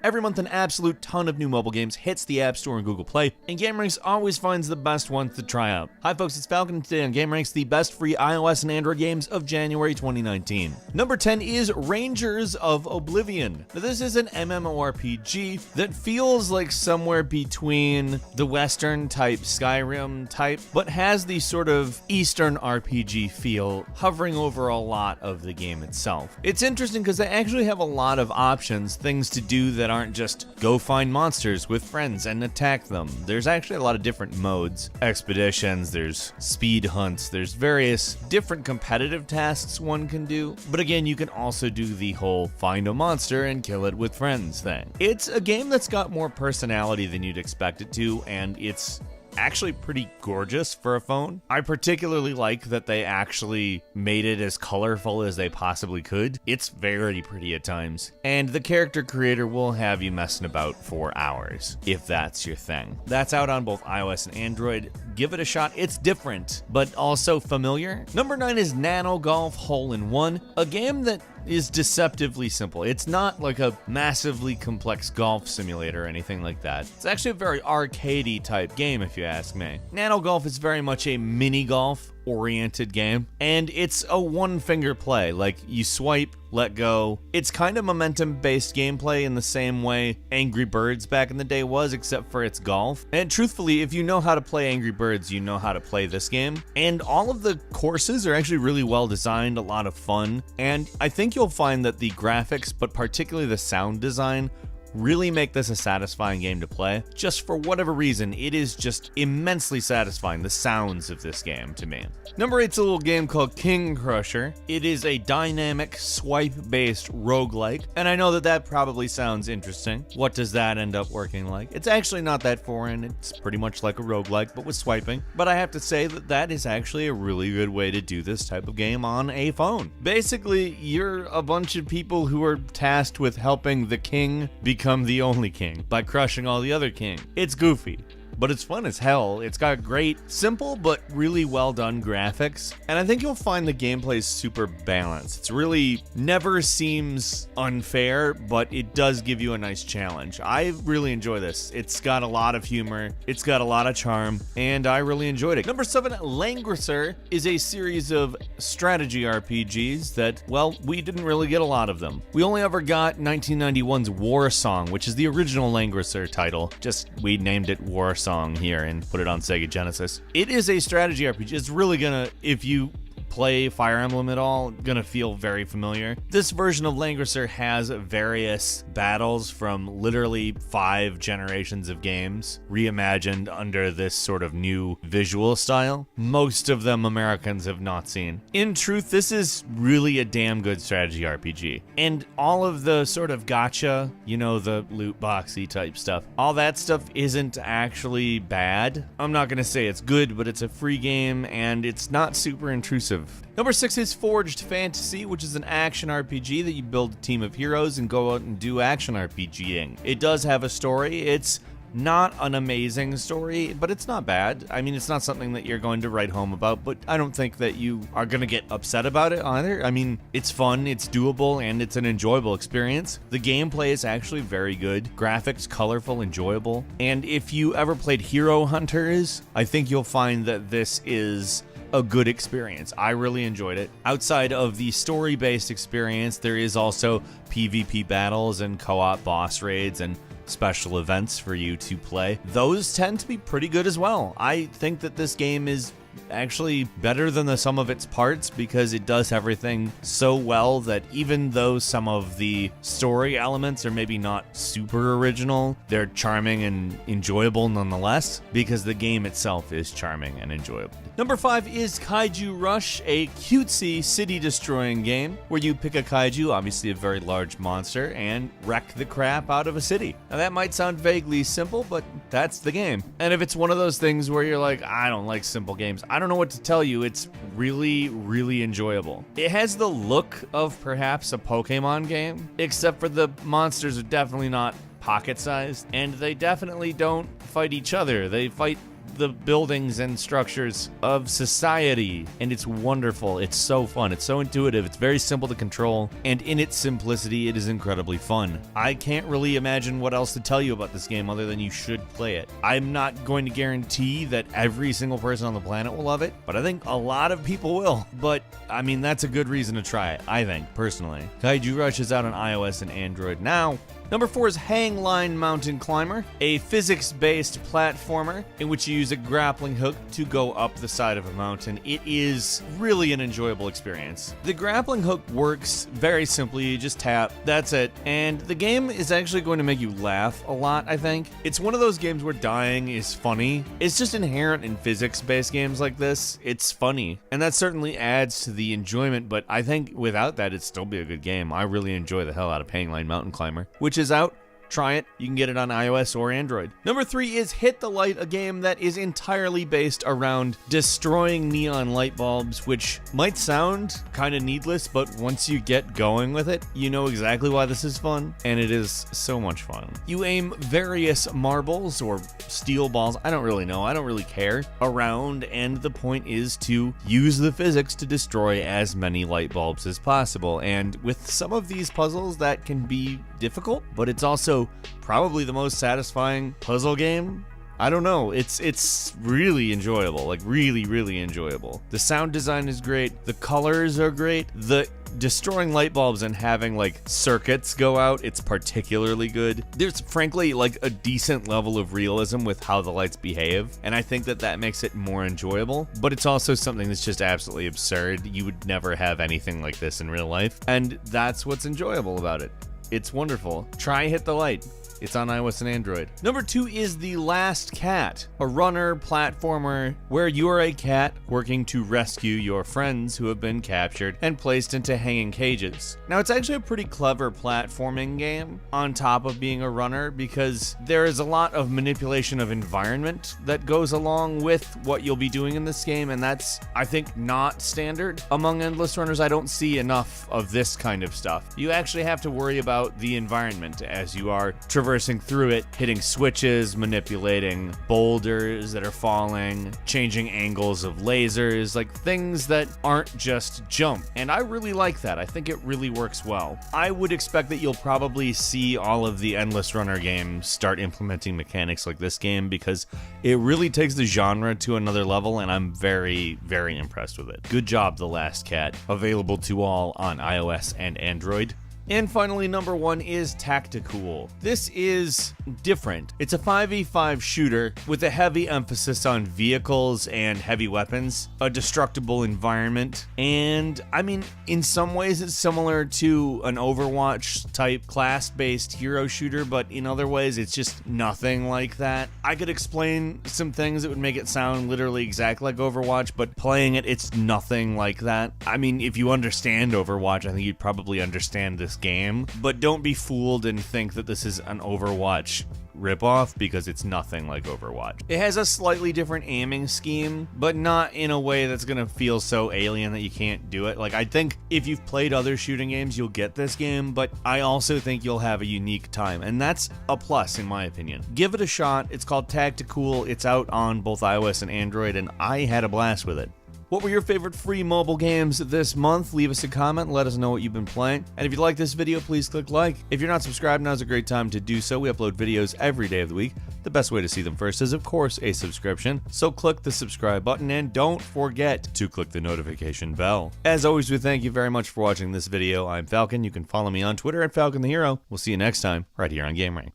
Every month, an absolute ton of new mobile games hits the App Store and Google Play, and GameRanks always finds the best ones to try out. Hi folks, it's Falcon, and today on GameRanks, the best free iOS and Android games of January 2019. Number 10 is Rangers of Oblivion. Now, this is an MMORPG that feels like somewhere between the Western type Skyrim type, but has the sort of Eastern RPG feel hovering over a lot of the game itself. It's interesting because they actually have a lot of options, things to do that aren't just go find monsters with friends and attack them. There's actually a lot of different modes, expeditions, there's speed hunts, there's various different competitive tasks one can do, but again, you can also do the whole find a monster and kill it with friends thing. It's a game that's got more personality than you'd expect it to, and it's actually pretty gorgeous for a phone. I particularly like that they actually made it as colorful as they possibly could. It's very pretty at times. And the character creator will have you messing about for hours, if that's your thing. That's out on both iOS and Android. Give it a shot. It's different, but also familiar. Number 9 is Nano Golf Hole-in-One, a game that is deceptively simple. It's not like a massively complex golf simulator or anything like that. It's actually a very arcadey type game, if you ask me. Nano Golf is very much a mini golf oriented game, and it's a one-finger play. Like, you swipe, let go. It's kind of momentum-based gameplay in the same way Angry Birds back in the day was, except for it's golf. And truthfully, if you know how to play Angry Birds, you know how to play this game. And all of the courses are actually really well designed, a lot of fun, and I think you'll find that the graphics, but particularly the sound design, really make this a satisfying game to play. Just for whatever reason, it is just immensely satisfying, the sounds of this game to me. Number 8's a little game called King Crusher. It is a dynamic swipe-based roguelike, and I know that that probably sounds interesting. What does that end up working like? It's actually not that foreign. It's pretty much like a roguelike, but with swiping. But I have to say that that is actually a really good way to do this type of game on a phone. Basically, you're a bunch of people who are tasked with helping the king become the only king by crushing all the other kings. It's goofy, but it's fun as hell. It's got great, simple, but really well done graphics. And I think you'll find the gameplay is super balanced. It's really never seems unfair, but it does give you a nice challenge. I really enjoy this. It's got a lot of humor, it's got a lot of charm, and I really enjoyed it. Number 7, Langrisser is a series of strategy RPGs that, well, we didn't really get a lot of them. We only ever got 1991's War Song, which is the original Langrisser title. Just, we named it War Song here and put it on Sega Genesis. It is a strategy RPG. It's really gonna, if you play Fire Emblem at all, gonna feel very familiar. This version of Langrisser has various battles from literally 5 generations of games reimagined under this sort of new visual style. Most of them Americans have not seen. In truth, this is really a damn good strategy RPG. And all of the sort of gacha, you know, the loot boxy type stuff, all that stuff isn't actually bad. I'm not gonna say it's good, but it's a free game and it's not super intrusive. Number 6 is Forged Fantasy, which is an action RPG that you build a team of heroes and go out and do action RPGing. It does have a story. It's not an amazing story, but it's not bad. I mean, it's not something that you're going to write home about, but I don't think that you are going to get upset about it either. I mean, it's fun, it's doable, and it's an enjoyable experience. The gameplay is actually very good. Graphics, colorful, enjoyable. And if you ever played Hero Hunters, I think you'll find that this is a good experience. I really enjoyed it. Outside of the story-based experience, there is also PvP battles and co-op boss raids and special events for you to play. Those tend to be pretty good as well. I think that this game is actually better than the sum of its parts because it does everything so well that even though some of the story elements are maybe not super original, they're charming and enjoyable nonetheless because the game itself is charming and enjoyable. Number 5 is Kaiju Rush, a cutesy city-destroying game where you pick a kaiju, obviously a very large monster, and wreck the crap out of a city. Now that might sound vaguely simple, but that's the game. And if it's one of those things where you're like, I don't like simple games, I don't know what to tell you, it's really, really enjoyable. It has the look of perhaps a Pokemon game, except for the monsters are definitely not pocket-sized, and they definitely don't fight each other. They fight the buildings and structures of society, and it's wonderful. It's so fun. It's so intuitive. It's very simple to control, and in its simplicity, it is incredibly fun. I can't really imagine what else to tell you about this game other than you should play it. I'm not going to guarantee that every single person on the planet will love it, but I think a lot of people will. But, I mean, that's a good reason to try it, I think, personally. Kaiju Rush is out on iOS and Android now. Number 4 is Hang Line Mountain Climber, a physics-based platformer in which you use a grappling hook to go up the side of a mountain. It is really an enjoyable experience. The grappling hook works very simply. You just tap, that's it. And the game is actually going to make you laugh a lot, I think. It's one of those games where dying is funny. It's just inherent in physics-based games like this. It's funny. And that certainly adds to the enjoyment, but I think without that, it'd still be a good game. I really enjoy the hell out of Hang Line Mountain Climber, which is out. Try it. You can get it on iOS or Android. Number 3 is Hit the Light, a game that is entirely based around destroying neon light bulbs, which might sound kind of needless, but once you get going with it, you know exactly why this is fun, and it is so much fun. You aim various marbles or steel balls, I don't really know, I don't really care, around, and the point is to use the physics to destroy as many light bulbs as possible. And with some of these puzzles, that can be difficult, but it's also probably the most satisfying puzzle game. I don't know, it's really enjoyable, like really enjoyable. The sound design is great, the colors are great, the destroying light bulbs and having like circuits go out, it's particularly good. There's frankly like a decent level of realism with how the lights behave, and I think that makes it more enjoyable, but it's also something that's just absolutely absurd. You would never have anything like this in real life, and that's what's enjoyable about it. It's wonderful. Try Hit the Light. It's on iOS and Android. Number 2 is The Last Cat, a runner platformer where you are a cat working to rescue your friends who have been captured and placed into hanging cages. Now, it's actually a pretty clever platforming game on top of being a runner, because there is a lot of manipulation of environment that goes along with what you'll be doing in this game, and that's, I think, not standard among endless runners. I don't see enough of this kind of stuff. You actually have to worry about the environment as you are traversing through it, hitting switches, manipulating boulders that are falling, changing angles of lasers, like things that aren't just jump. And I really like that. I think it really works well. I would expect that you'll probably see all of the endless runner games start implementing mechanics like this game, because it really takes the genre to another level, and I'm very impressed with it. Good job, The Last Cat. Available to all on iOS and Android. And finally, number 1 is Tacticool. This is different. It's a 5v5 shooter with a heavy emphasis on vehicles and heavy weapons, a destructible environment, and I mean, in some ways it's similar to an Overwatch type class-based hero shooter, but in other ways it's just nothing like that. I could explain some things that would make it sound literally exactly like Overwatch, but playing it, it's nothing like that. I mean, if you understand Overwatch, I think you'd probably understand this game, but don't be fooled and think that this is an Overwatch ripoff, because it's nothing like Overwatch. It has a slightly different aiming scheme, but not in a way that's gonna feel so alien that you can't do it. Like, I think if you've played other shooting games, you'll get this game, but I also think you'll have a unique time, and that's a plus in my opinion. Give it a shot. It's called Tacticool. It's out on both iOS and Android, and I had a blast with it. What were your favorite free mobile games this month? Leave us a comment and let us know what you've been playing. And if you like this video, please click like. If you're not subscribed, now's a great time to do so. We upload videos every day of the week. The best way to see them first is, of course, a subscription. So click the subscribe button and don't forget to click the notification bell. As always, we thank you very much for watching this video. I'm Falcon. You can follow me on Twitter at Falcon the Hero. We'll see you next time right here on GameRank.